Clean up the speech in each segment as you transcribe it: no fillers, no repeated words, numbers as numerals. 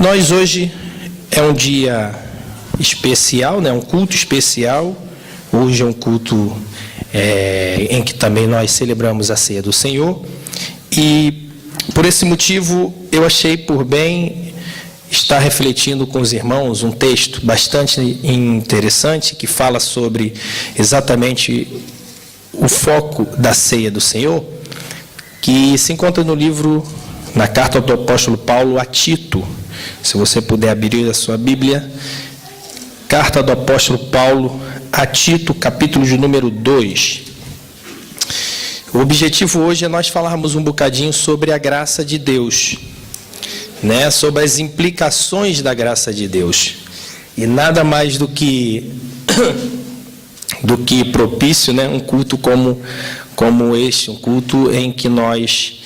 Nós hoje é um dia especial, né? Um culto especial. Hoje é um culto em que também nós celebramos a ceia do Senhor. E por esse motivo eu achei por bem estar refletindo com os irmãos um texto bastante interessante que fala sobre exatamente o foco da ceia do Senhor, que se encontra no livro, na carta do apóstolo Paulo a Tito. Se você puder abrir a sua Bíblia, carta do apóstolo Paulo a Tito, capítulo de número 2. O objetivo hoje é nós falarmos um bocadinho sobre a graça de Deus, né? Sobre as implicações da graça de Deus. E nada mais do que propício, né? Um culto como este, um culto em que nós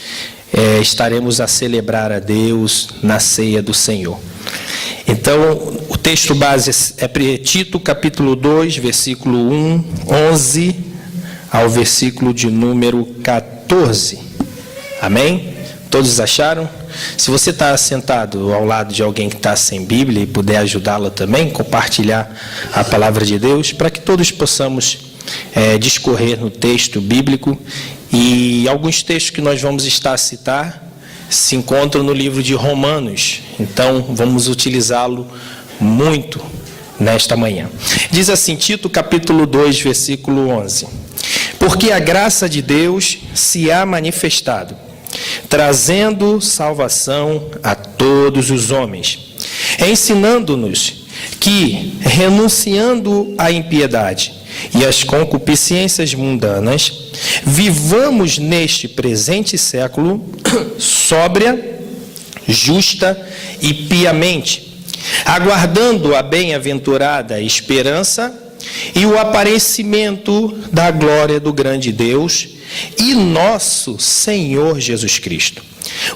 estaremos a celebrar a Deus na ceia do Senhor. Então, o texto base é Tito, capítulo 2, versículo 11 ao versículo de número 14. Amém? Todos acharam? Se você está sentado ao lado de alguém que está sem Bíblia e puder ajudá-la também, compartilhar a palavra de Deus, para que todos possamos discorrer no texto bíblico. E alguns textos que nós vamos estar a citar se encontram no livro de Romanos. Então, vamos utilizá-lo muito nesta manhã. Diz assim, Tito, capítulo 2, versículo 11. Porque a graça de Deus se há manifestado, trazendo salvação a todos os homens, ensinando-nos que, renunciando à impiedade e às concupiscências mundanas, vivamos neste presente século sóbria, justa e piamente, aguardando a bem-aventurada esperança e o aparecimento da glória do grande Deus e nosso Senhor Jesus Cristo,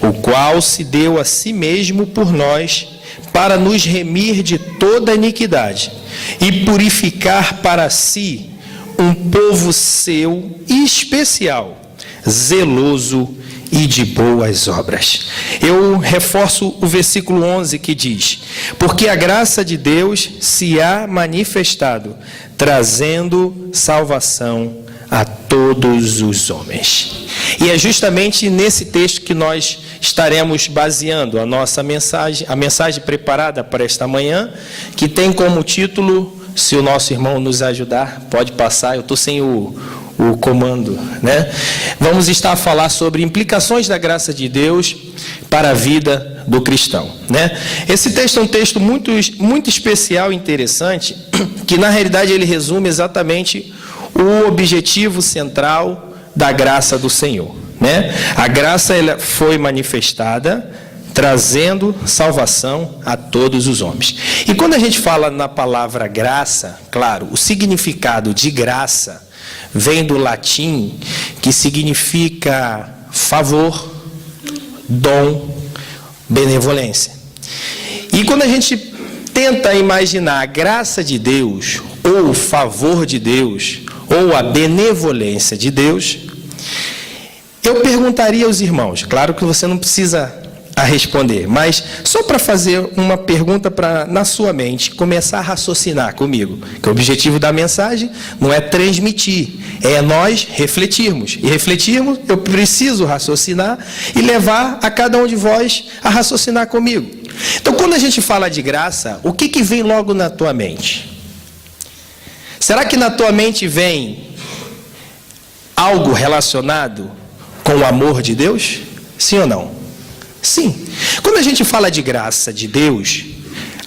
o qual se deu a si mesmo por nós para nos remir de toda iniquidade e purificar para si um povo seu especial, zeloso e de boas obras. Eu reforço o versículo 11 que diz: porque a graça de Deus se há manifestado, trazendo salvação a todos os homens. E é justamente nesse texto que nós estaremos baseando a nossa mensagem, a mensagem preparada para esta manhã, que tem como título, se o nosso irmão nos ajudar, pode passar, eu estou sem o comando, né? Vamos estar a falar sobre implicações da graça de Deus para a vida do cristão, né? Esse texto é um texto muito especial e interessante, que na realidade ele resume exatamente o objetivo central da graça do Senhor, né? A graça ela foi manifestada, trazendo salvação a todos os homens. E quando a gente fala na palavra graça, claro, o significado de graça vem do latim, que significa favor, dom, benevolência. E quando a gente tenta imaginar a graça de Deus, ou o favor de Deus, ou a benevolência de Deus, eu perguntaria aos irmãos, claro que você não precisa responder, mas só para fazer uma pergunta na sua mente, começar a raciocinar comigo, que o objetivo da mensagem não é transmitir, é nós refletirmos. E refletirmos, eu preciso raciocinar e levar a cada um de vós a raciocinar comigo. Então, quando a gente fala de graça, o que vem logo na tua mente? Será que na tua mente vem algo relacionado com o amor de Deus? Sim ou não? Sim. Quando a gente fala de graça de Deus,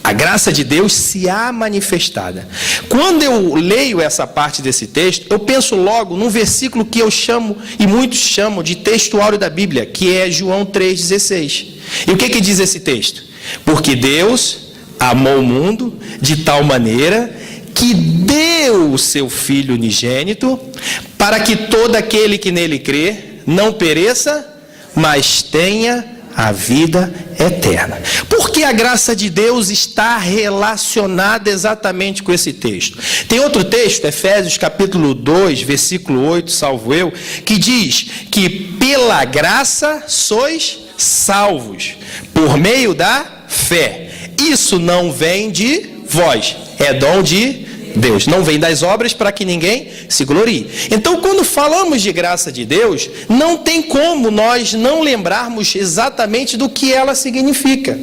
a graça de Deus se há manifestada. Quando eu leio essa parte desse texto, eu penso logo num versículo que eu chamo, e muitos chamam de texto áureo da Bíblia, que é João 3,16. E o que diz esse texto? Porque Deus amou o mundo de tal maneira que deu o seu Filho unigênito, para que todo aquele que nele crê não pereça, mas tenha a vida eterna. Porque a graça de Deus está relacionada exatamente com esse texto. Tem outro texto, Efésios capítulo 2, versículo 8, salvo eu, que diz que pela graça sois salvos, por meio da fé. Isso não vem de vós, é dom de Deus. Não vem das obras para que ninguém se glorie. Então, quando falamos de graça de Deus, não tem como nós não lembrarmos exatamente do que ela significa.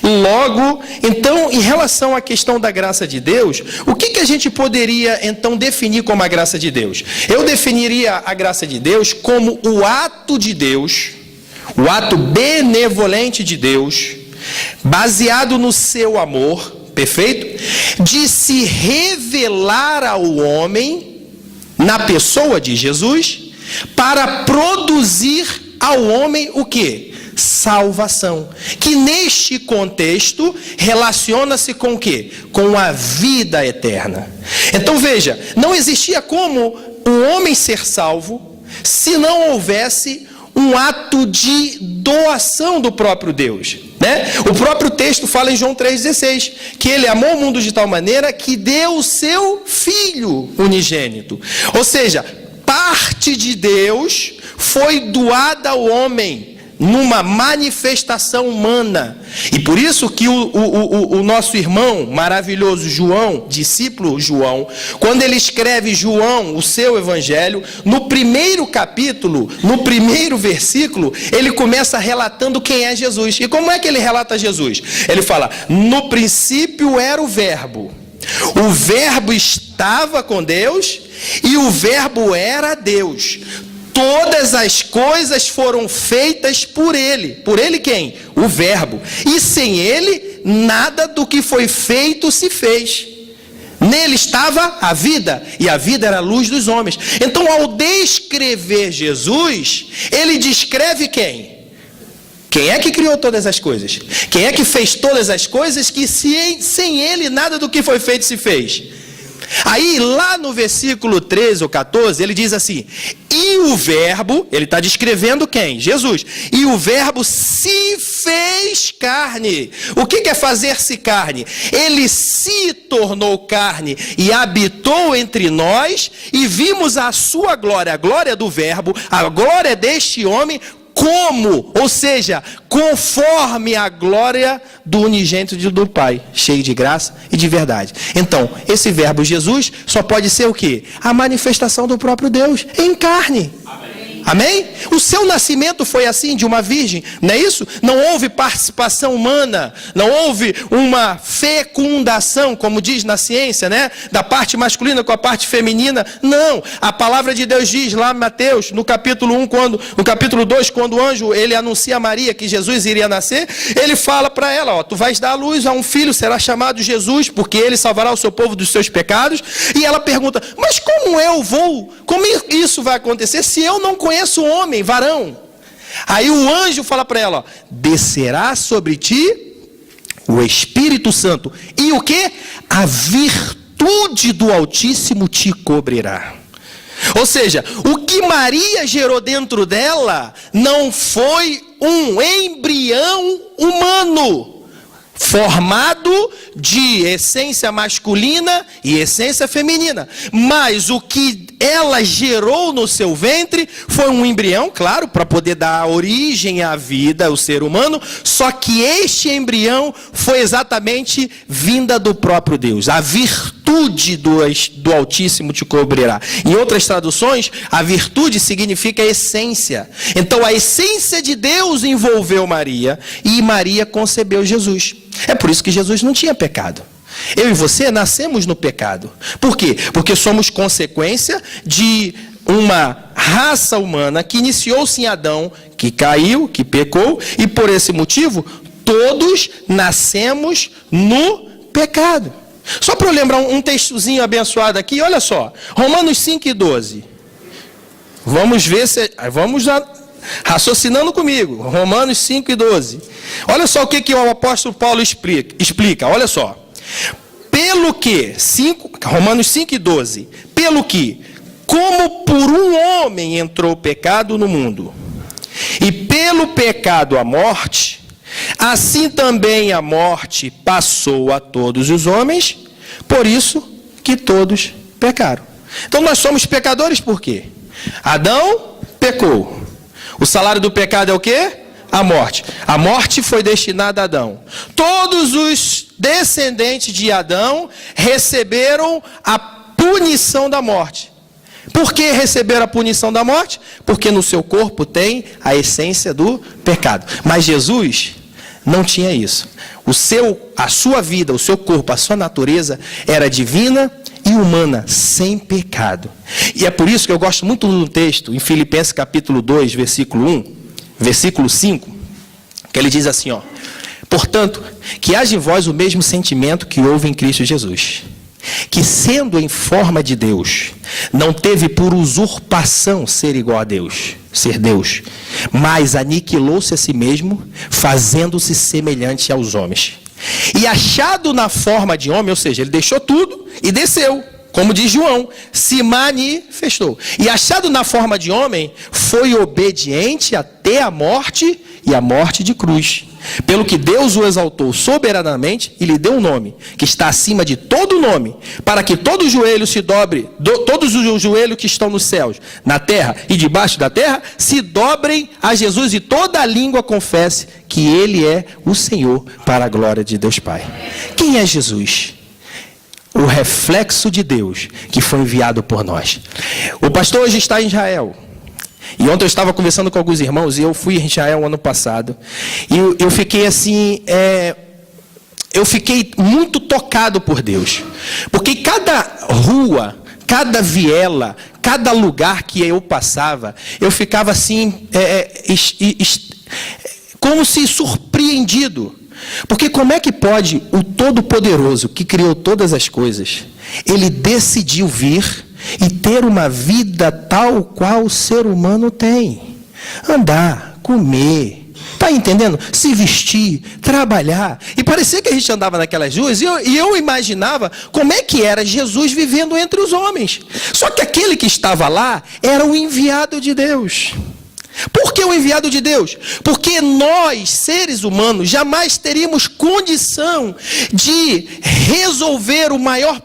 Logo, então, em relação à questão da graça de Deus, o que a gente poderia, então, definir como a graça de Deus? Eu definiria a graça de Deus como o ato de Deus, o ato benevolente de Deus, baseado no seu amor, perfeito? De se revelar ao homem, na pessoa de Jesus, para produzir ao homem o quê? Salvação. Que neste contexto relaciona-se com o quê? Com a vida eterna. Então veja, não existia como o homem ser salvo se não houvesse um ato de doação do próprio Deus, né? O próprio texto fala em João 3,16, que ele amou o mundo de tal maneira que deu o seu Filho unigênito. Ou seja, parte de Deus foi doada ao homem numa manifestação humana. E por isso que o nosso irmão maravilhoso João, discípulo João, quando ele escreve João, o seu evangelho, no primeiro capítulo, no primeiro versículo, ele começa relatando quem é Jesus. E como é que ele relata Jesus? Ele fala: no princípio era o Verbo estava com Deus e o Verbo era Deus. Todas as coisas foram feitas por ele. Por ele quem? O Verbo. E sem ele, nada do que foi feito se fez. Nele estava a vida, e a vida era a luz dos homens. Então, ao descrever Jesus, ele descreve quem? Quem é que criou todas as coisas? Quem é que fez todas as coisas que sem ele nada do que foi feito se fez? Aí, lá no versículo 13 ou 14, ele diz assim: e o Verbo, ele está descrevendo quem? Jesus. E o Verbo se fez carne. O que é fazer-se carne? Ele se tornou carne e habitou entre nós, e vimos a sua glória, a glória do Verbo, a glória deste homem, como, ou seja, conforme a glória do unigênito do Pai, cheio de graça e de verdade. Então, esse Verbo Jesus só pode ser o quê? A manifestação do próprio Deus em carne. Amém? O seu nascimento foi assim, de uma virgem, não é isso? Não houve participação humana, não houve uma fecundação, como diz na ciência, né? Da parte masculina com a parte feminina. Não, a palavra de Deus diz lá em Mateus, no capítulo 1, no capítulo 2, quando o anjo, ele anuncia a Maria que Jesus iria nascer, ele fala para ela, ó, tu vais dar à luz a um filho, será chamado Jesus, porque ele salvará o seu povo dos seus pecados. E ela pergunta, mas como isso vai acontecer se eu não conheço homem, varão? Aí o anjo fala para ela, ó, descerá sobre ti o Espírito Santo, e o que? A virtude do Altíssimo te cobrirá. Ou seja, o que Maria gerou dentro dela não foi um embrião humano, formado de essência masculina e essência feminina, mas o que ela gerou no seu ventre foi um embrião, claro, para poder dar origem à vida, ao ser humano, só que este embrião foi exatamente vinda do próprio Deus. A virtude do Altíssimo te cobrirá. Em outras traduções, a virtude significa essência. Então a essência de Deus envolveu Maria, e Maria concebeu Jesus. É por isso que Jesus não tinha pecado. Eu e você nascemos no pecado. Por quê? Porque somos consequência de uma raça humana que iniciou-se em Adão, que caiu, que pecou, e por esse motivo, todos nascemos no pecado. Só para eu lembrar um textozinho abençoado aqui, olha só, Romanos 5:12. Vamos ver se... Vamos já raciocinando comigo, Romanos 5:12. Olha só o que o apóstolo Paulo explica, olha só. Pelo que, Romanos 5:12, pelo que, como por um homem entrou o pecado no mundo, e pelo pecado a morte, assim também a morte passou a todos os homens, por isso que todos pecaram. Então nós somos pecadores por quê? Adão pecou. O salário do pecado é o quê? a morte. A morte foi destinada a Adão. Todos os descendentes de Adão receberam a punição da morte. Por que receberam a punição da morte? Porque no seu corpo tem a essência do pecado. Mas Jesus não tinha isso. A sua vida, o seu corpo, a sua natureza era divina e humana, sem pecado. E é por isso que eu gosto muito do texto, em Filipenses capítulo 2, versículo 1, versículo 5, que ele diz assim, portanto, que haja em vós o mesmo sentimento que houve em Cristo Jesus, que sendo em forma de Deus, não teve por usurpação ser igual a Deus, ser Deus, mas aniquilou-se a si mesmo, fazendo-se semelhante aos homens. E achado na forma de homem, ou seja, ele deixou tudo e desceu, como diz João, se manifestou. E achado na forma de homem, foi obediente até a morte e a morte de cruz. Pelo que Deus o exaltou soberanamente e lhe deu um nome, que está acima de todo nome, para que todo joelho se dobre, todos os joelhos que estão nos céus, na terra e debaixo da terra, se dobrem a Jesus e toda a língua confesse que Ele é o Senhor, para a glória de Deus Pai. Quem é Jesus? O reflexo de Deus que foi enviado por nós. O pastor hoje está em Israel. E ontem eu estava conversando com alguns irmãos, e eu fui em Israel ano passado, e eu fiquei assim, eu fiquei muito tocado por Deus, porque cada rua, cada viela, cada lugar que eu passava, eu ficava assim, como se surpreendido, porque como é que pode o Todo-Poderoso, que criou todas as coisas, ele decidiu vir e ter uma vida tal qual o ser humano tem. Andar, comer, está entendendo? Se vestir, trabalhar. E parecia que a gente andava naquelas ruas e eu imaginava como é que era Jesus vivendo entre os homens. Só que aquele que estava lá era o enviado de Deus. Por que o enviado de Deus? Porque nós, seres humanos, jamais teríamos condição de resolver o maior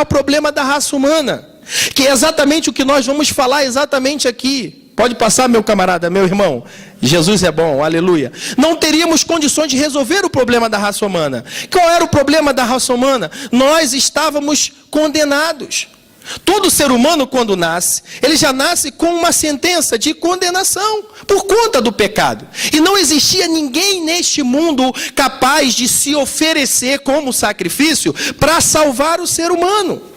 problema da raça humana, que é exatamente o que nós vamos falar exatamente aqui. Pode passar, meu camarada, meu irmão. Jesus é bom, aleluia. Não teríamos condições de resolver o problema da raça humana. Qual era o problema da raça humana? Nós estávamos condenados. Todo ser humano, quando nasce, ele já nasce com uma sentença de condenação por conta do pecado. E não existia ninguém neste mundo capaz de se oferecer como sacrifício para salvar o ser humano.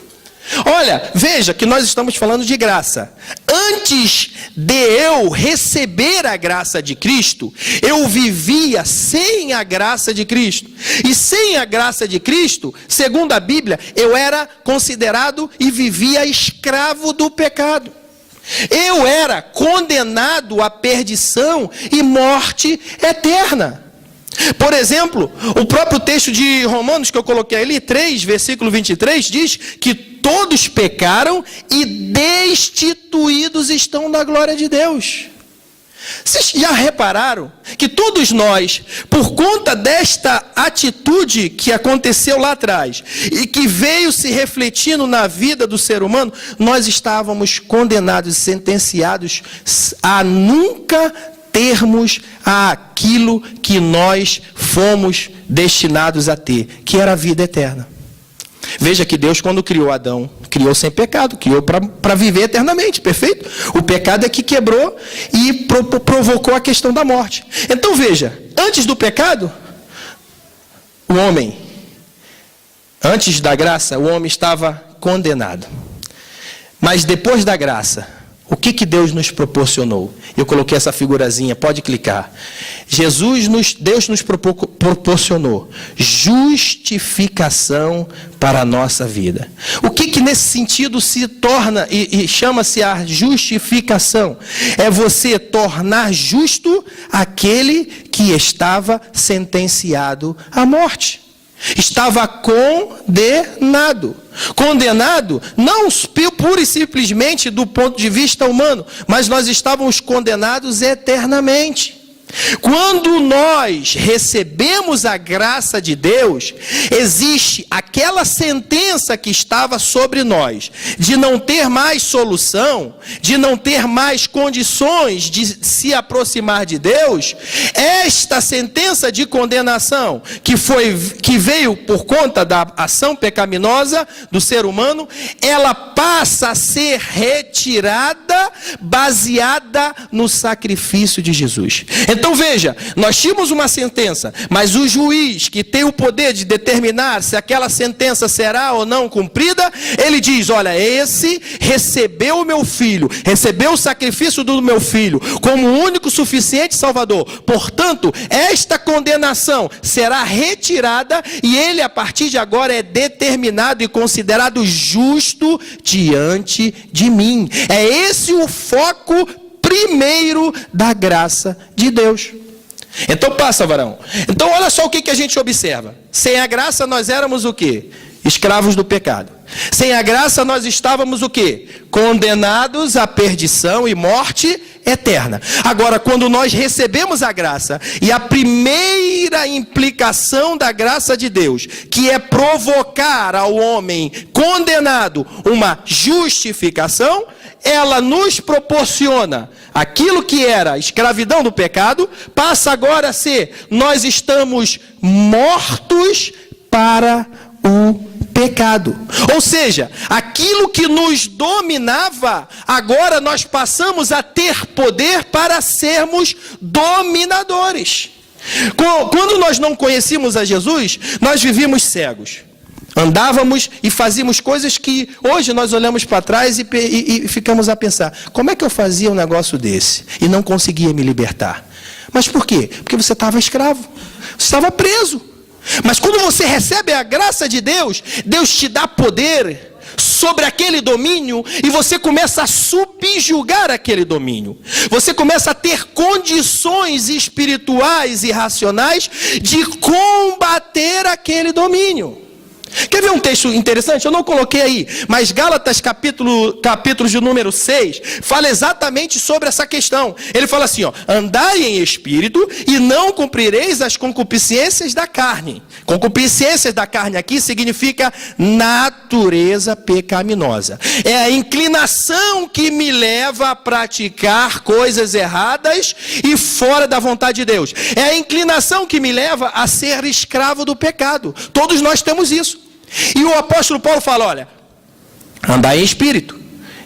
Olha, veja que nós estamos falando de graça. Antes de eu receber a graça de Cristo, eu vivia sem a graça de Cristo. E sem a graça de Cristo, segundo a Bíblia, eu era considerado e vivia escravo do pecado. Eu era condenado à perdição e morte eterna. Por exemplo, o próprio texto de Romanos que eu coloquei ali, 3, versículo 23, diz que todos pecaram e destituídos estão da glória de Deus. Vocês já repararam que todos nós, por conta desta atitude que aconteceu lá atrás e que veio se refletindo na vida do ser humano, nós estávamos condenados e sentenciados a nunca termos aquilo que nós fomos destinados a ter, que era a vida eterna. Veja que Deus, quando criou Adão, criou sem pecado, criou para viver eternamente, perfeito? O pecado é que quebrou e provocou a questão da morte. Então veja, antes do pecado, o homem, antes da graça, o homem estava condenado. Mas depois da graça, o que Deus nos proporcionou? Eu coloquei essa figurazinha, pode clicar. Deus nos proporcionou justificação para a nossa vida. O que nesse sentido se torna e chama-se a justificação? É você tornar justo aquele que estava sentenciado à morte. Estava condenado. Condenado não pura e simplesmente do ponto de vista humano, mas nós estávamos condenados eternamente. Quando nós recebemos a graça de Deus, existe aquela sentença que estava sobre nós, de não ter mais solução, de não ter mais condições de se aproximar de Deus. Esta sentença de condenação, que veio por conta da ação pecaminosa do ser humano, ela passa a ser retirada, baseada no sacrifício de Jesus. Então veja, nós tínhamos uma sentença, mas o juiz que tem o poder de determinar se aquela sentença será ou não cumprida, ele diz: olha, esse recebeu o meu filho, recebeu o sacrifício do meu filho como o único suficiente salvador, portanto, esta condenação será retirada e ele a partir de agora é determinado e considerado justo diante de mim. É esse o foco primeiro da graça de Deus. Então passa, varão. Então olha só o que a gente observa. Sem a graça nós éramos o quê? Escravos do pecado. Sem a graça nós estávamos o quê? Condenados à perdição e morte eterna. Agora, quando nós recebemos a graça, e a primeira implicação da graça de Deus, que é provocar ao homem condenado uma justificação, ela nos proporciona aquilo que era escravidão do pecado, passa agora a ser: nós estamos mortos para o pecado. Ou seja, aquilo que nos dominava, agora nós passamos a ter poder para sermos dominadores. Quando nós não conhecíamos a Jesus, nós vivíamos cegos. Andávamos e fazíamos coisas que hoje nós olhamos para trás e ficamos a pensar: como é que eu fazia um negócio desse e não conseguia me libertar? Mas por quê? Porque você estava escravo, você estava preso. Mas quando você recebe a graça de Deus, Deus te dá poder sobre aquele domínio e você começa a subjugar aquele domínio. Você começa a ter condições espirituais e racionais de combater aquele domínio. Quer ver um texto interessante? Eu não coloquei aí, mas Gálatas capítulo de número 6 fala exatamente sobre essa questão. Ele fala assim, ó: andai em espírito e não cumprireis as concupiscências da carne. Concupiscências da carne aqui significa natureza pecaminosa. É a inclinação que me leva a praticar coisas erradas e fora da vontade de Deus. É a inclinação que me leva a ser escravo do pecado. Todos nós temos isso. E o apóstolo Paulo fala: olha, andai em espírito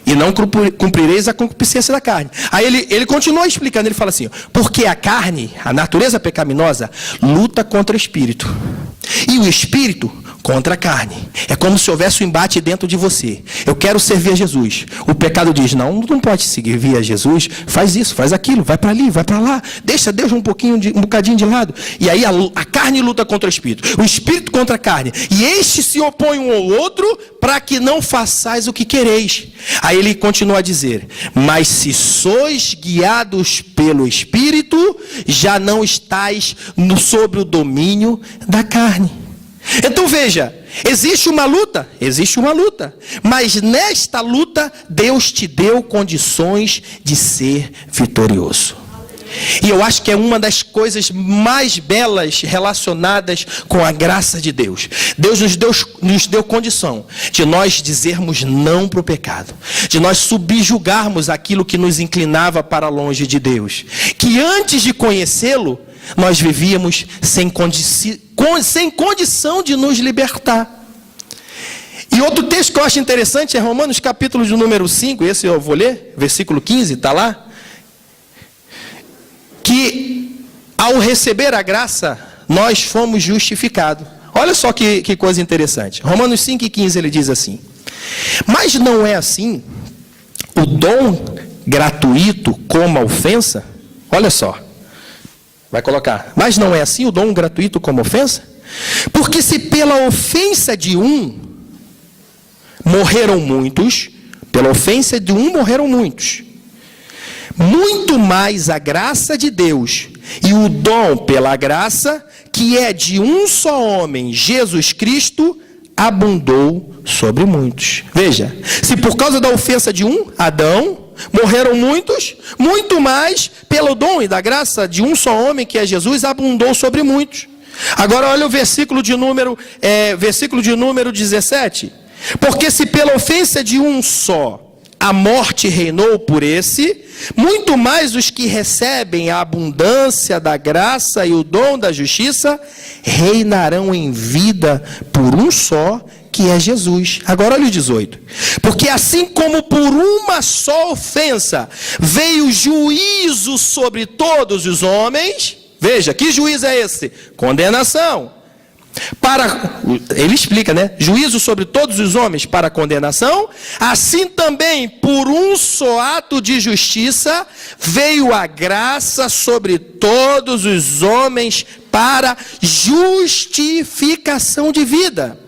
e não cumprireis a concupiscência da carne. Aí ele continua explicando, ele fala assim: porque a carne, a natureza pecaminosa, luta contra o espírito, e o espírito contra a carne. É como se houvesse um embate dentro de você. Eu quero servir a Jesus. O pecado diz: não pode servir a Jesus, faz isso, faz aquilo, vai para ali, vai para lá, deixa Deus um bocadinho de lado. E aí a carne luta contra o espírito, o espírito contra a carne, e estes se opõem um ao outro para que não façais o que quereis. Aí ele continua a dizer: mas se sois guiados pelo espírito, já não estáis sob o domínio da carne. Então veja, existe uma luta, mas nesta luta Deus te deu condições de ser vitorioso. E eu acho que é uma das coisas mais belas relacionadas com a graça de Deus. Deus nos deu condição de nós dizermos não para o pecado, de nós subjugarmos aquilo que nos inclinava para longe de Deus, que antes de conhecê-lo, nós vivíamos sem condição de nos libertar. E outro texto que eu acho interessante é Romanos capítulo de número 5, esse eu vou ler, versículo 15, está lá. Que ao receber a graça, nós fomos justificados. Olha só que coisa interessante. Romanos 5,15 ele diz assim: mas não é assim o dom gratuito como a ofensa? Olha só. Vai colocar: mas não é assim o dom gratuito como ofensa? Porque se pela ofensa de um morreram muitos, pela ofensa de um morreram muitos, muito mais a graça de Deus e o dom pela graça, que é de um só homem, Jesus Cristo, abundou sobre muitos. Veja, se por causa da ofensa de um, Adão, morreram muitos, muito mais pelo dom e da graça de um só homem, que é Jesus, abundou sobre muitos. Agora olha o versículo de número 17. Porque se pela ofensa de um só a morte reinou por esse, muito mais os que recebem a abundância da graça e o dom da justiça reinarão em vida por um só, que é Jesus. Agora olha o 18. Porque assim como por uma só ofensa veio juízo sobre todos os homens, veja, que juízo é esse? Condenação. Ele explica, né? Juízo sobre todos os homens para condenação, assim também por um só ato de justiça veio a graça sobre todos os homens para justificação de vida.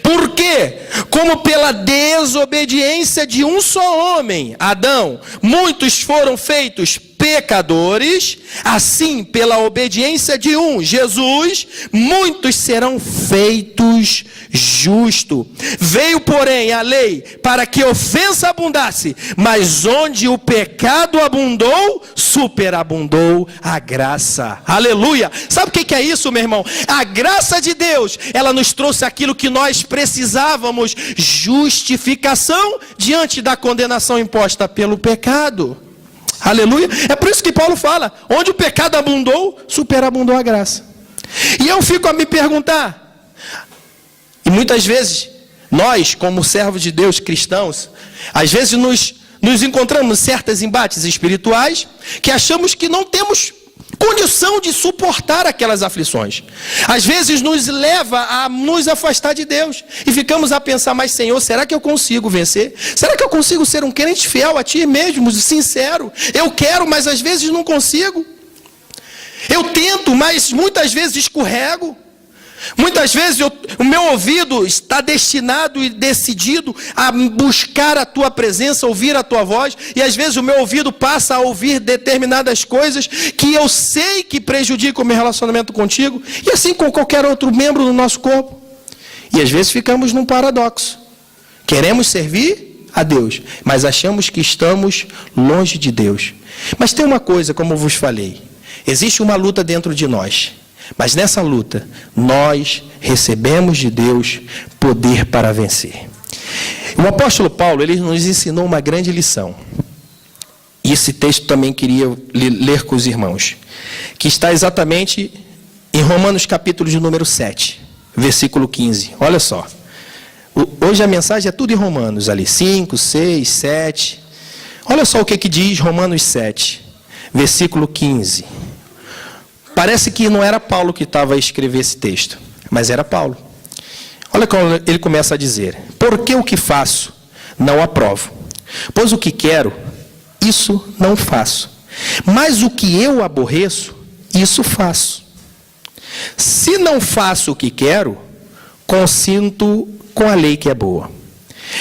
Porque, como pela desobediência de um só homem, Adão, muitos foram feitos pecadores, assim pela obediência de um, Jesus, muitos serão feitos justos. Veio, porém, a lei para que a ofensa abundasse, mas onde o pecado abundou, superabundou a graça. Aleluia! Sabe o que é isso, meu irmão? A graça de Deus, ela nos trouxe aquilo que nós precisávamos, justificação diante da condenação imposta pelo pecado. Aleluia. É por isso que Paulo fala, onde o pecado abundou, superabundou a graça. E eu fico a me perguntar, e muitas vezes, nós como servos de Deus, cristãos, às vezes nos encontramos em certos embates espirituais, que achamos que não temos condição de suportar aquelas aflições. Às vezes nos leva a nos afastar de Deus. E ficamos a pensar, mas Senhor, será que eu consigo vencer? Será que eu consigo ser um crente fiel a Ti mesmo, sincero? Eu quero, mas às vezes não consigo. Eu tento, mas muitas vezes escorrego. Muitas vezes o meu ouvido está destinado e decidido a buscar a Tua presença, ouvir a Tua voz, e às vezes o meu ouvido passa a ouvir determinadas coisas que eu sei que prejudicam o meu relacionamento contigo, e assim com qualquer outro membro do nosso corpo. E às vezes ficamos num paradoxo. Queremos servir a Deus, mas achamos que estamos longe de Deus. Mas tem uma coisa, como eu vos falei, existe uma luta dentro de nós. Mas nessa luta, nós recebemos de Deus poder para vencer. O apóstolo Paulo, ele nos ensinou uma grande lição. E esse texto também queria ler com os irmãos. Que está exatamente em Romanos capítulo de número 7, versículo 15. Olha só. Hoje a mensagem é tudo em Romanos ali. 5, 6, 7. Olha só o que diz Romanos 7, versículo 15. Parece que não era Paulo que estava a escrever esse texto, mas era Paulo. Olha como ele começa a dizer: porque o que faço, não aprovo. Pois o que quero, isso não faço. Mas o que eu aborreço, isso faço. Se não faço o que quero, consinto com a lei que é boa.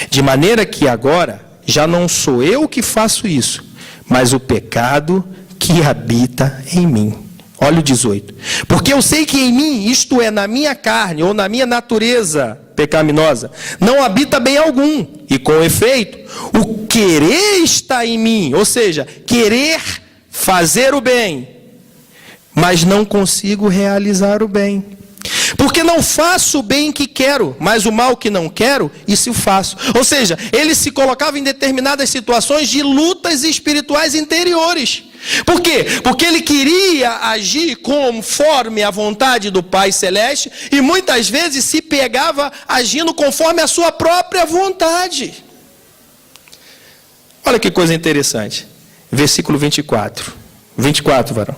De maneira que agora, já não sou eu que faço isso, mas o pecado que habita em mim. Olha o 18. Porque eu sei que em mim, isto é, na minha carne, ou na minha natureza pecaminosa, não habita bem algum. E com efeito, o querer está em mim. Ou seja, querer fazer o bem, mas não consigo realizar o bem. Porque não faço o bem que quero, mas o mal que não quero, isso eu faço. Ou seja, ele se colocava em determinadas situações de lutas espirituais interiores. Por quê? Porque ele queria agir conforme a vontade do Pai Celeste e muitas vezes se pegava agindo conforme a sua própria vontade. Olha que coisa interessante. Versículo 24. 24, varão.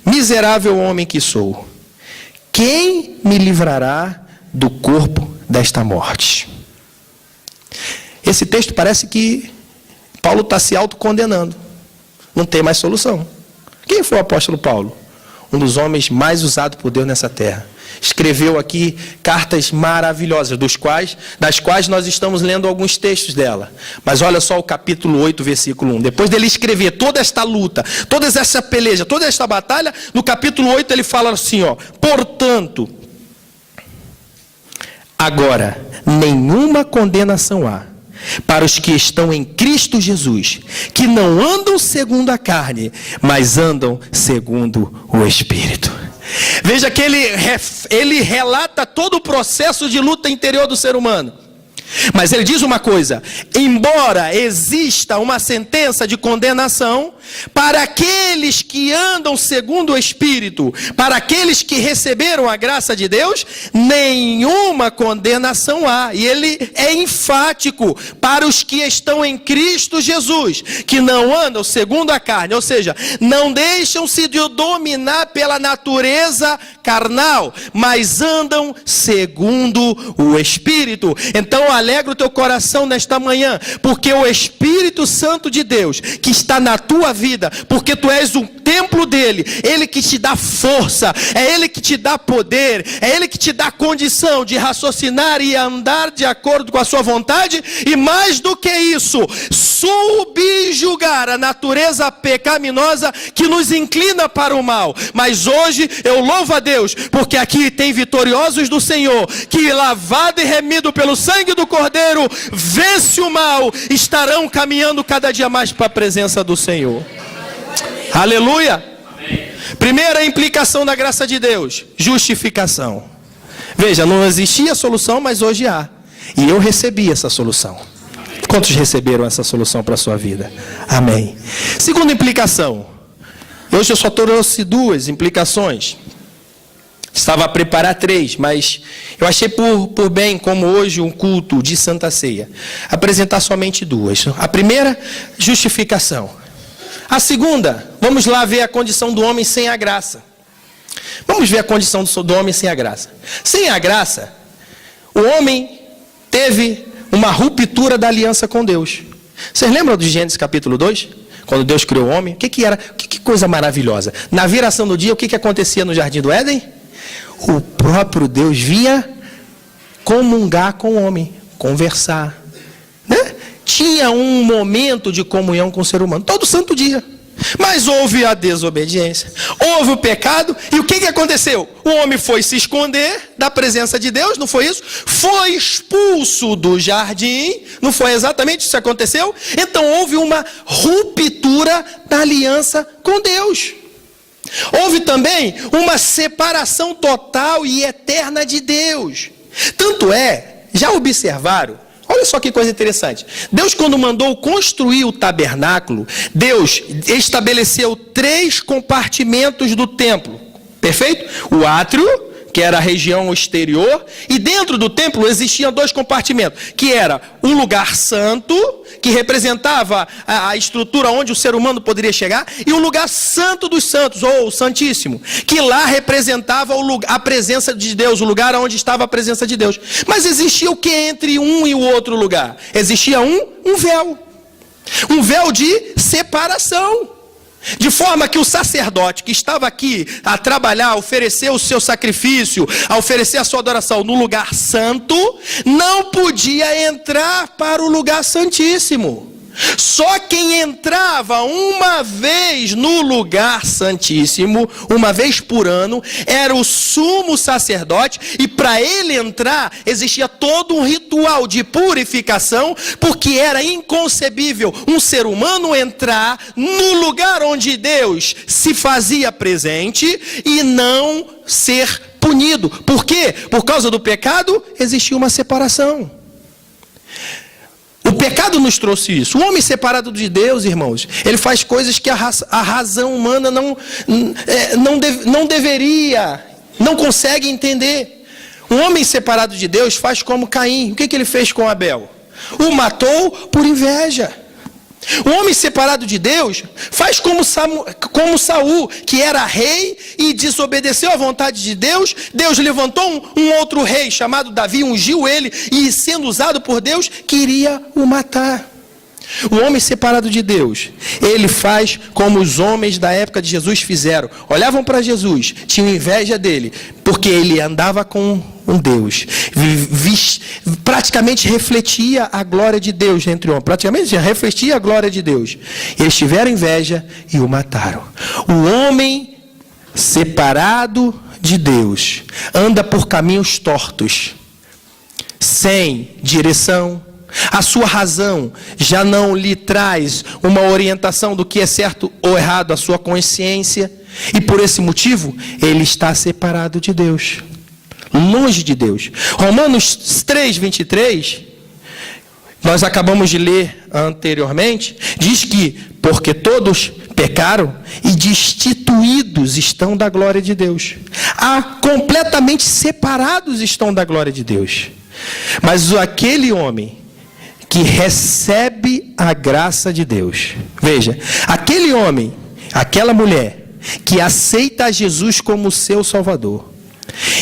Miserável homem que sou, quem me livrará do corpo desta morte? Esse texto parece que Paulo está se autocondenando. Não tem mais solução. Quem foi o apóstolo Paulo? Um dos homens mais usados por Deus nessa terra. Escreveu aqui cartas maravilhosas, das quais nós estamos lendo alguns textos dela. Mas olha só o capítulo 8, versículo 1. Depois dele escrever toda esta luta, toda essa peleja, toda esta batalha, no capítulo 8 ele fala assim, ó: portanto, Agora, nenhuma condenação há para os que estão em Cristo Jesus, que não andam segundo a carne, mas andam segundo o Espírito. Veja que ele relata todo o processo de luta interior do ser humano. Mas ele diz uma coisa: embora exista uma sentença de condenação para aqueles que andam segundo o Espírito, para aqueles que receberam a graça de Deus, nenhuma condenação há. E ele é enfático: para os que estão em Cristo Jesus, que não andam segundo a carne, ou seja, não deixam-se de dominar pela natureza carnal, mas andam segundo o Espírito. Então alegra o teu coração nesta manhã, porque o Espírito Santo de Deus, que está na tua vida, porque tu és um templo dele, ele que te dá força, é ele que te dá poder, é ele que te dá condição de raciocinar e andar de acordo com a sua vontade, e mais do que isso, subjugar a natureza pecaminosa que nos inclina para o mal. Mas hoje eu louvo a Deus, porque aqui tem vitoriosos do Senhor, que lavado e remido pelo sangue do Cordeiro, vence o mal, estarão caminhando cada dia mais para a presença do Senhor. Aleluia. Amém. Primeira implicação da graça de Deus: justificação. Veja, não existia solução, mas hoje há, e eu recebi essa solução. Quantos receberam essa solução para a sua vida? Amém. Segunda implicação. Hoje eu só trouxe 2 implicações. Estava a preparar 3, mas eu achei por bem, como hoje um culto de Santa Ceia, apresentar somente 2. A primeira, justificação. A segunda, vamos lá ver a condição do homem sem a graça. Vamos ver a condição do homem sem a graça. Sem a graça, o homem teve uma ruptura da aliança com Deus. Vocês lembram de Gênesis capítulo 2? Quando Deus criou o homem? O que era? Que coisa maravilhosa. Na viração do dia, o que acontecia no jardim do Éden? O próprio Deus vinha comungar com o homem, conversar, né? Tinha um momento de comunhão com o ser humano, todo santo dia. Mas houve a desobediência, houve o pecado, e o que aconteceu? O homem foi se esconder da presença de Deus, não foi isso? Foi expulso do jardim, não foi exatamente isso que aconteceu? Então houve uma ruptura da aliança com Deus. Houve também uma separação total e eterna de Deus. Tanto é, já observaram? Olha só que coisa interessante. Deus, quando mandou construir o tabernáculo, Deus estabeleceu 3 compartimentos do templo. Perfeito? O átrio, que era a região exterior, e dentro do templo existiam 2 compartimentos, que era um lugar santo, que representava a estrutura onde o ser humano poderia chegar, e o lugar santo dos santos, ou santíssimo, que lá representava a presença de Deus, o lugar onde estava a presença de Deus. Mas existia o que entre um e o outro lugar? Existia um véu de separação. De forma que o sacerdote que estava aqui a trabalhar, a oferecer o seu sacrifício, a oferecer a sua adoração no lugar santo, não podia entrar para o lugar santíssimo. Só quem entrava uma vez no lugar santíssimo, uma vez por ano, era o sumo sacerdote, e para ele entrar existia todo um ritual de purificação, porque era inconcebível um ser humano entrar no lugar onde Deus se fazia presente e não ser punido. Por quê? Por causa do pecado existia uma separação. O pecado nos trouxe isso. O homem separado de Deus, irmãos, ele faz coisas que a razão humana não deveria, não consegue entender. Um homem separado de Deus faz como Caim. O que ele fez com Abel? O matou por inveja. O homem separado de Deus faz como Saul, que era rei e desobedeceu à vontade de Deus. Deus levantou um outro rei chamado Davi, ungiu ele, e sendo usado por Deus, queria o matar. O homem separado de Deus, ele faz como os homens da época de Jesus fizeram. Olhavam para Jesus, tinham inveja dele, porque ele andava com um Deus, praticamente refletia a glória de Deus entre homens, praticamente refletia a glória de Deus. Eles tiveram inveja e o mataram. O homem separado de Deus anda por caminhos tortos. sem direção. A sua razão já não lhe traz uma orientação do que é certo ou errado, a sua consciência. E por esse motivo, ele está separado de Deus, longe de Deus. Romanos 3, 23, nós acabamos de ler anteriormente, diz que, porque todos pecaram e destituídos estão da glória de Deus. Completamente separados estão da glória de Deus. Mas aquele homem que recebe a graça de Deus, veja, aquele homem, aquela mulher que aceita Jesus como seu Salvador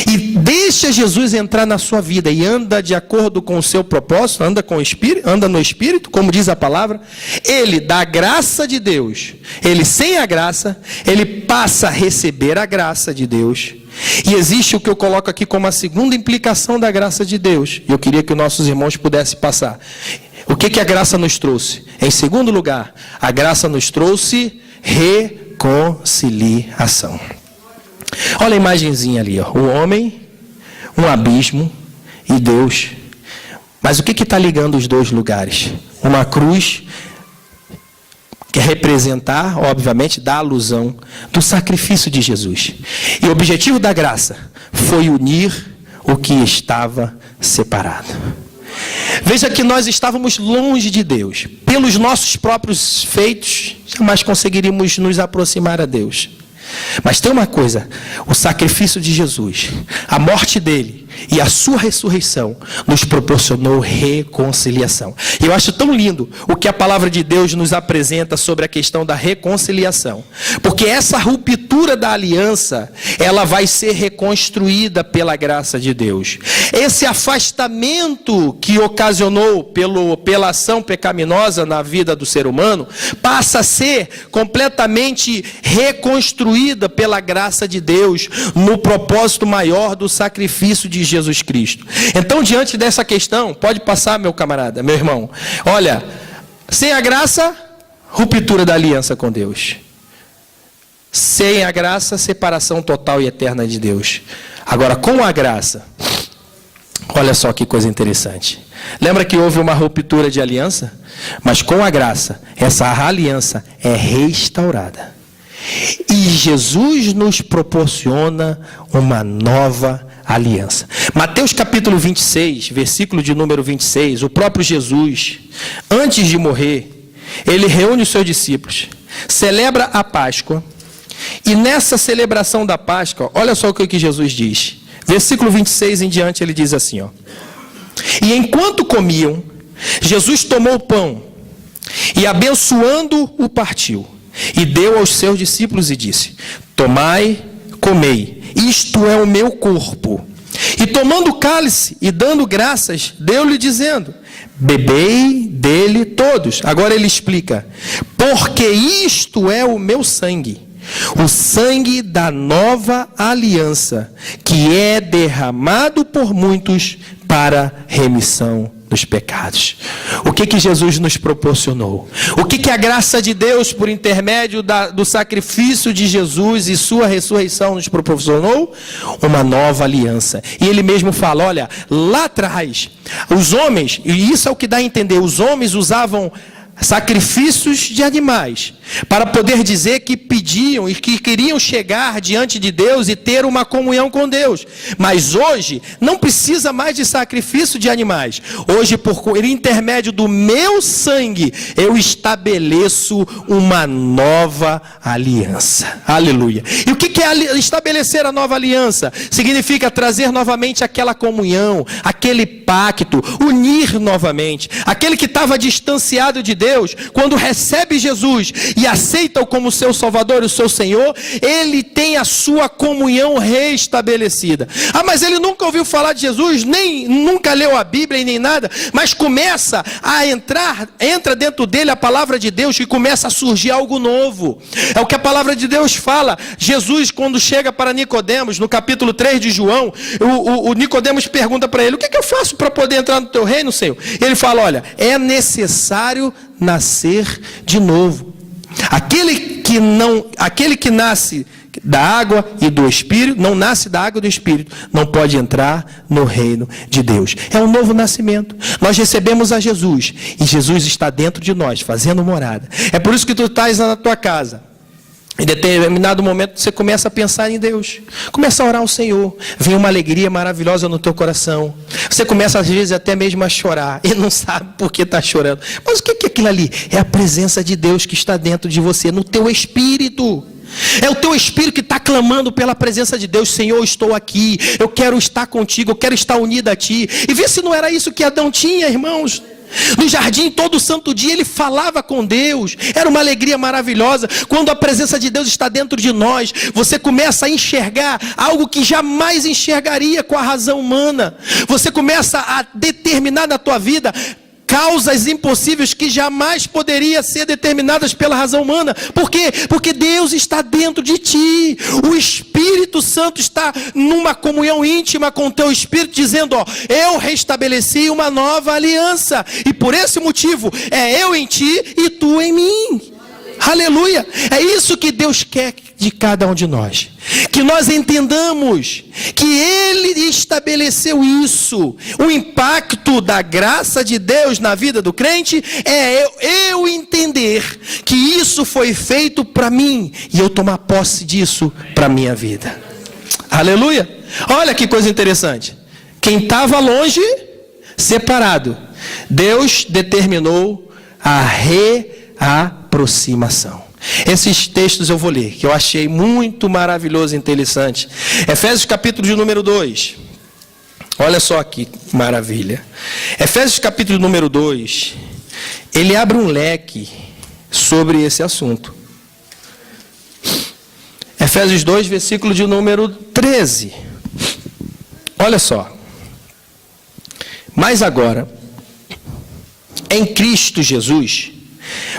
e deixa Jesus entrar na sua vida e anda de acordo com o seu propósito, anda com o Espírito, anda no Espírito, como diz a palavra, ele da graça de Deus, ele sem a graça, ele passa a receber a graça de Deus. E existe o que eu coloco aqui como a segunda implicação da graça de Deus. E eu queria que os nossos irmãos pudessem passar. O que a graça nos trouxe? Em segundo lugar, a graça nos trouxe reconciliação. Olha a imagenzinha ali, ó. O homem, um abismo e Deus. Mas o que está ligando os dois lugares? Uma cruz, que é representar, obviamente, da alusão do sacrifício de Jesus. E o objetivo da graça foi unir o que estava separado. Veja que nós estávamos longe de Deus. Pelos nossos próprios feitos, jamais conseguiríamos nos aproximar a Deus. Mas tem uma coisa, o sacrifício de Jesus, a morte dele e a sua ressurreição nos proporcionou reconciliação. E eu acho tão lindo o que a palavra de Deus nos apresenta sobre a questão da reconciliação. Porque essa ruptura da aliança, ela vai ser reconstruída pela graça de Deus. Esse afastamento que ocasionou pela ação pecaminosa na vida do ser humano, passa a ser completamente reconstruída pela graça de Deus, no propósito maior do sacrifício de Jesus Cristo. Então, diante dessa questão, pode passar, meu camarada, meu irmão. Olha, sem a graça, ruptura da aliança com Deus. Sem a graça, separação total e eterna de Deus. Agora, com a graça, olha só que coisa interessante. Lembra que houve uma ruptura de aliança? Mas com a graça, essa aliança é restaurada. E Jesus nos proporciona uma nova aliança. Mateus capítulo 26, versículo de número 26, o próprio Jesus, antes de morrer, ele reúne os seus discípulos, celebra a Páscoa, e nessa celebração da Páscoa, olha só o que Jesus diz. Versículo 26 em diante, ele diz assim, ó: e enquanto comiam, Jesus tomou o pão, e abençoando o partiu, e deu aos seus discípulos e disse: tomai, comei, isto é o meu corpo. E tomando o cálice e dando graças, deu-lhe dizendo: bebei dele todos. Agora ele explica: porque isto é o meu sangue, o sangue da nova aliança, que é derramado por muitos para remissão dos pecados. O que Jesus nos proporcionou? O que a graça de Deus, por intermédio do sacrifício de Jesus e sua ressurreição, nos proporcionou? Uma nova aliança. E ele mesmo fala, olha, lá atrás, os homens, e isso é o que dá a entender, os homens usavam sacrifícios de animais, para poder dizer que pediam e que queriam chegar diante de Deus e ter uma comunhão com Deus. Mas hoje, não precisa mais de sacrifício de animais. Hoje, por intermédio do meu sangue, eu estabeleço uma nova aliança. Aleluia. E o que é estabelecer a nova aliança? Significa trazer novamente aquela comunhão, aquele pacto, unir novamente. Aquele que estava distanciado de Deus, quando recebe Jesus e aceita-o como seu Salvador e o seu Senhor, ele tem a sua comunhão restabelecida. Ah, mas ele nunca ouviu falar de Jesus, nem nunca leu a Bíblia e nem nada, mas começa a entra dentro dele a palavra de Deus e começa a surgir algo novo. É o que a palavra de Deus fala. Jesus, quando chega para Nicodemos, no capítulo 3 de João, o Nicodemos pergunta para ele: o que eu faço para poder entrar no teu reino, Senhor? Ele fala: olha, é necessário nascer de novo. Aquele que nasce da água e do Espírito, não nasce da água e do Espírito, não pode entrar no reino de Deus. É um novo nascimento. Nós recebemos a Jesus, e Jesus está dentro de nós, fazendo morada. É por isso que tu estás na tua casa. Em determinado momento você começa a pensar em Deus, começa a orar ao Senhor, vem uma alegria maravilhosa no teu coração. Você começa às vezes até mesmo a chorar e não sabe por que está chorando. Mas o que é aquilo ali? É a presença de Deus que está dentro de você, no teu espírito. É o teu espírito que está clamando pela presença de Deus. Senhor, eu estou aqui, eu quero estar contigo, eu quero estar unido a ti. E vê se não era isso que Adão tinha, irmãos. No jardim, todo santo dia, ele falava com Deus. Era uma alegria maravilhosa. Quando a presença de Deus está dentro de nós, você começa a enxergar algo que jamais enxergaria com a razão humana. Você começa a determinar na tua vida causas impossíveis que jamais poderiam ser determinadas pela razão humana. Por quê? Porque Deus está dentro de ti. O Espírito Santo está numa comunhão íntima com o teu Espírito, dizendo, ó, eu restabeleci uma nova aliança. E por esse motivo, é eu em ti e tu em mim. Aleluia! É isso que Deus quer de cada um de nós. Que nós entendamos que Ele estabeleceu isso. O impacto da graça de Deus na vida do crente é eu entender que isso foi feito para mim e eu tomar posse disso para a minha vida. Aleluia! Olha que coisa interessante. Quem estava longe, separado, Deus determinou a reaproximação. Esses textos eu vou ler, que eu achei muito maravilhoso e interessante. Efésios capítulo de número 2. Olha só que maravilha. Efésios capítulo número 2, ele abre um leque sobre esse assunto. Efésios 2, versículo de número 13. Olha só. Mas agora, em Cristo Jesus,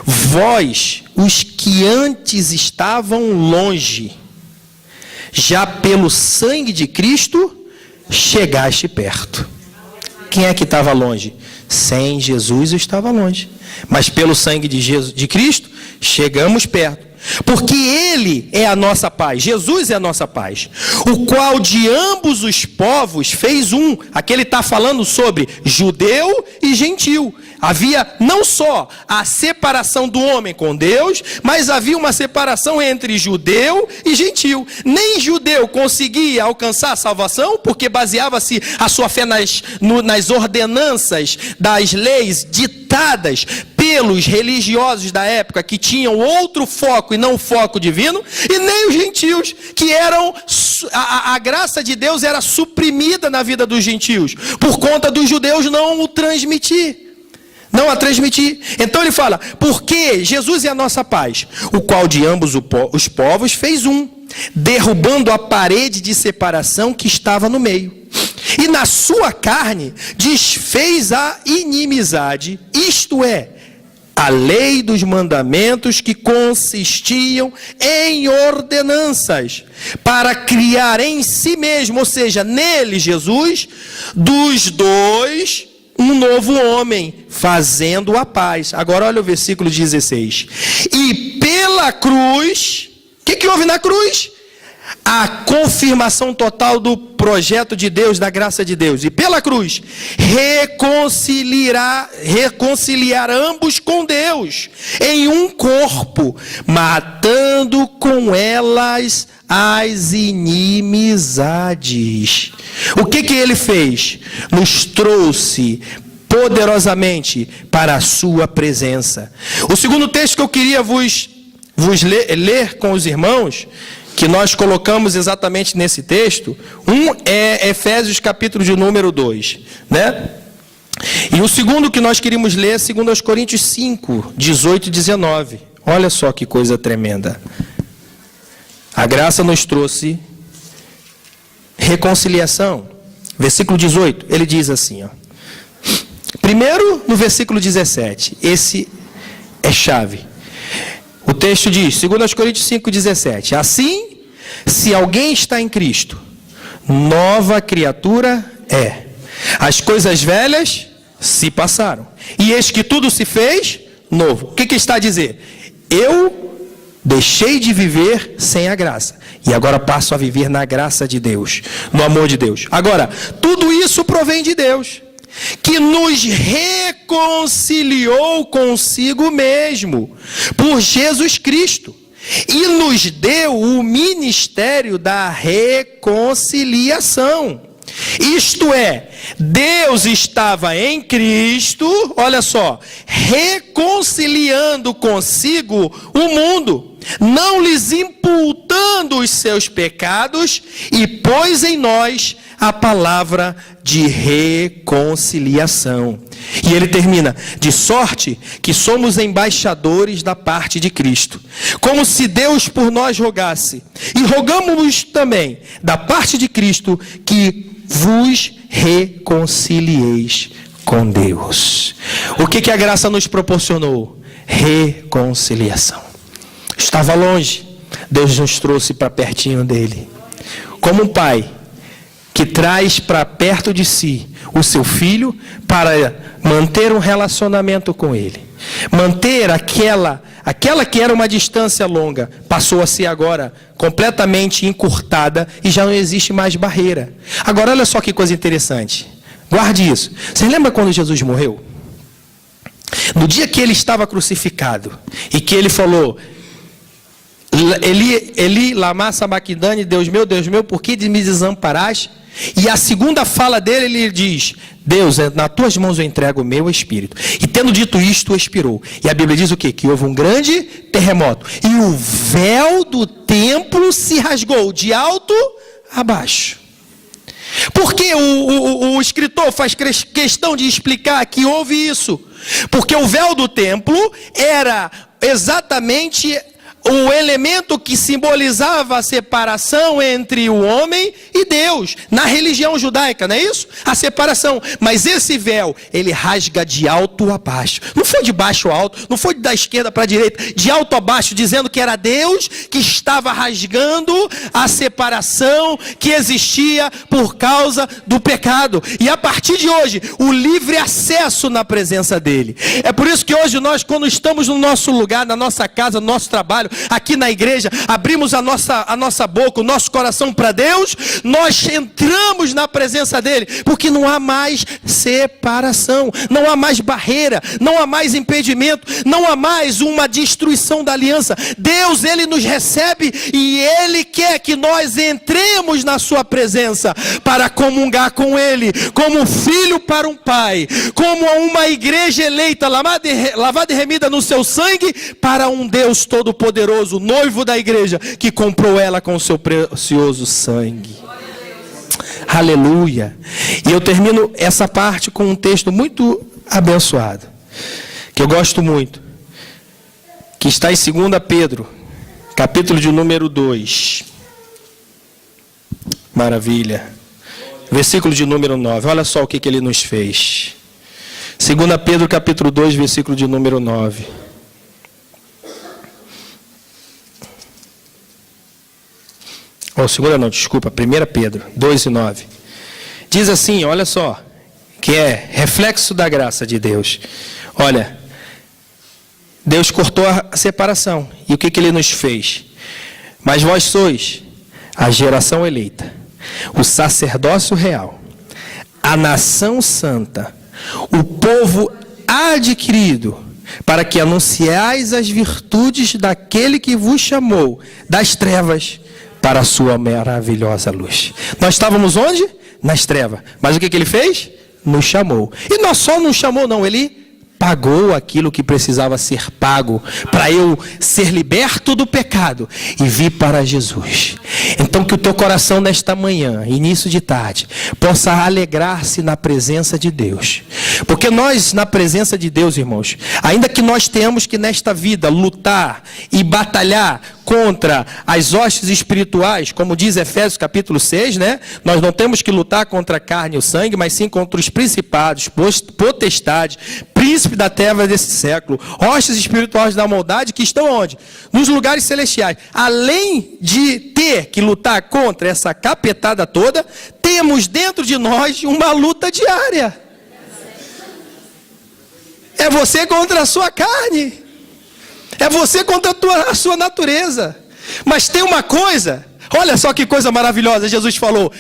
vós, os que antes estavam longe, já pelo sangue de Cristo, chegaste perto. Quem é que estava longe? Sem Jesus eu estava longe. Mas pelo sangue de Cristo, chegamos perto. Porque Ele é a nossa paz, Jesus é a nossa paz, o qual de ambos os povos fez um. Aqui ele está falando sobre judeu e gentil. Havia não só a separação do homem com Deus, mas havia uma separação entre judeu e gentil. Nem judeu conseguia alcançar a salvação, porque baseava-se a sua fé nas ordenanças das leis ditadas pelos religiosos da época, que tinham outro foco e não foco divino, e nem os gentios, que eram, a graça de Deus era suprimida na vida dos gentios, por conta dos judeus não a transmitir. Então ele fala, porque Jesus é a nossa paz, o qual de ambos os povos fez um, derrubando a parede de separação que estava no meio. E na sua carne desfez a inimizade, isto é, a lei dos mandamentos que consistiam em ordenanças, para criar em si mesmo, ou seja, nele, Jesus, dos dois, um novo homem, fazendo a paz. Agora olha o versículo 16. E pela cruz, o que houve na cruz? A confirmação total do projeto de Deus, da graça de Deus. E pela cruz, reconciliar ambos com Deus, em um corpo, matando com elas as inimizades. O que ele fez? Nos trouxe poderosamente para a sua presença. O segundo texto que eu queria vos ler com os irmãos, que nós colocamos exatamente nesse texto, é Efésios capítulo de número 2, né? E o segundo que nós queríamos ler é 2 Coríntios 5, 18 e 19. Olha só que coisa tremenda. A graça nos trouxe reconciliação. Versículo 18, ele diz assim, ó. Primeiro, no versículo 17, esse é chave. O texto diz, 2 Coríntios 5, 17. Assim, se alguém está em Cristo, nova criatura é. As coisas velhas se passaram, e eis que tudo se fez novo. O que está a dizer? eu deixei de viver sem a graça. E agora passo a viver na graça de Deus, no amor de Deus. Agora, tudo isso provém de Deus, que nos reconciliou consigo mesmo, por Jesus Cristo, e nos deu o ministério da reconciliação. Isto é, Deus estava em Cristo, olha só, reconciliando consigo o mundo, não lhes imputando os seus pecados, e pôs em nós a palavra de reconciliação. E ele termina: de sorte que somos embaixadores da parte de Cristo, como se Deus por nós rogasse, e rogamos também da parte de Cristo que vos reconcilieis com Deus. O que a graça nos proporcionou? Reconciliação. Estava longe, Deus nos trouxe para pertinho dele. Como um pai que traz para perto de si o seu filho para manter um relacionamento com ele. Manter aquela que era uma distância longa, passou a ser agora completamente encurtada e já não existe mais barreira. Agora olha só que coisa interessante. Guarde isso. Você lembra quando Jesus morreu? No dia que ele estava crucificado e que ele falou: Eli, lama sabachthani, Deus meu, por que me desamparaste? E a segunda fala dele, ele diz: Deus, nas tuas mãos eu entrego o meu espírito. E tendo dito isto, expirou. E a Bíblia diz o quê? Que houve um grande terremoto. E o véu do templo se rasgou de alto a baixo. Por que o escritor faz questão de explicar que houve isso? Porque o véu do templo era exatamente o elemento que simbolizava a separação entre o homem e Deus, na religião judaica, não é isso? A separação. Mas esse véu, ele rasga de alto a baixo. Não foi de baixo a alto, não foi da esquerda para a direita, de alto a baixo, dizendo que era Deus que estava rasgando a separação que existia por causa do pecado. E a partir de hoje, o livre acesso na presença dele. É por isso que hoje nós, quando estamos no nosso lugar, na nossa casa, no nosso trabalho, aqui na igreja, abrimos a nossa boca, o nosso coração para Deus, nós entramos na presença dele, porque não há mais separação, não há mais barreira, não há mais impedimento, não há mais uma destruição da aliança. Deus, ele nos recebe e ele quer que nós entremos na sua presença para comungar com ele, como um filho para um pai, como uma igreja eleita, lavada e remida no seu sangue, para um Deus todo-poderoso, o noivo da igreja, que comprou ela com o seu precioso sangue. Aleluia. E eu termino essa parte com um texto muito abençoado, que eu gosto muito, que está em 2 Pedro, capítulo de número 2. Maravilha. Versículo de número 9. Olha só o que ele nos fez. 2 Pedro, capítulo 2, versículo de número 9. Segunda não, desculpa, 1 Pedro 2 e 9. Diz assim, olha só, que é reflexo da graça de Deus. Olha, Deus cortou a separação. E o que ele nos fez? Mas vós sois a geração eleita, o sacerdócio real, a nação santa, o povo adquirido, para que anunciais as virtudes daquele que vos chamou das trevas para a sua maravilhosa luz. Nós estávamos onde? Nas trevas. Mas o que ele fez? Nos chamou. E não só nos chamou, não. Ele pagou aquilo que precisava ser pago para eu ser liberto do pecado e vir para Jesus. Então que o teu coração nesta manhã, início de tarde, possa alegrar-se na presença de Deus. Porque nós, na presença de Deus, irmãos, ainda que nós tenhamos que nesta vida lutar e batalhar contra as hostes espirituais, como diz Efésios capítulo 6, né? Nós não temos que lutar contra a carne e o sangue, mas sim contra os principados, potestades, príncipe da treva desse século, hostes espirituais da maldade que estão onde? Nos lugares celestiais. Além de ter que lutar contra essa capetada toda, temos dentro de nós uma luta diária. É você contra a sua carne. É você contra a sua natureza. Mas tem uma coisa, olha só que coisa maravilhosa, Jesus falou,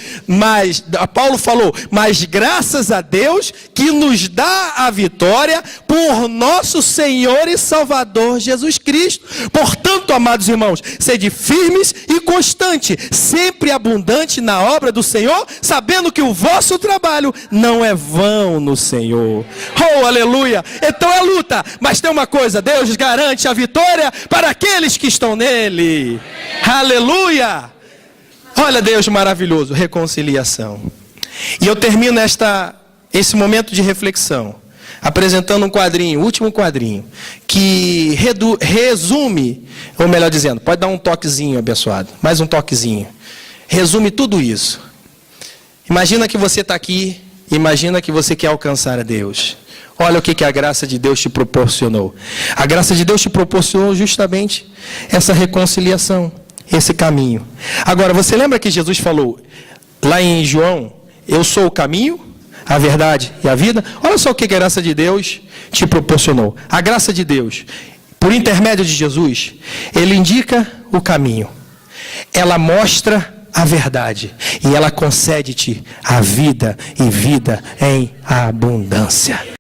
Paulo falou, mas graças a Deus que nos dá a vitória por nosso Senhor e Salvador Jesus Cristo. Portanto, amados irmãos, sede firmes e constantes, sempre abundante na obra do Senhor, sabendo que o vosso trabalho não é vão no Senhor. Oh, aleluia! Então é luta, mas tem uma coisa, Deus garante a vitória para aqueles que estão nele. Aleluia! Olha Deus maravilhoso, reconciliação. E eu termino esse momento de reflexão, apresentando um quadrinho, o último quadrinho, que resume, ou melhor dizendo, pode dar um toquezinho abençoado, mais um toquezinho. Resume tudo isso. Imagina que você está aqui, imagina que você quer alcançar a Deus. Olha o que a graça de Deus te proporcionou. A graça de Deus te proporcionou justamente essa reconciliação, esse caminho. Agora, você lembra que Jesus falou lá em João, eu sou o caminho, a verdade e a vida? Olha só o que a graça de Deus te proporcionou. A graça de Deus, por intermédio de Jesus, ele indica o caminho. Ela mostra a verdade e ela concede-te a vida e vida em abundância.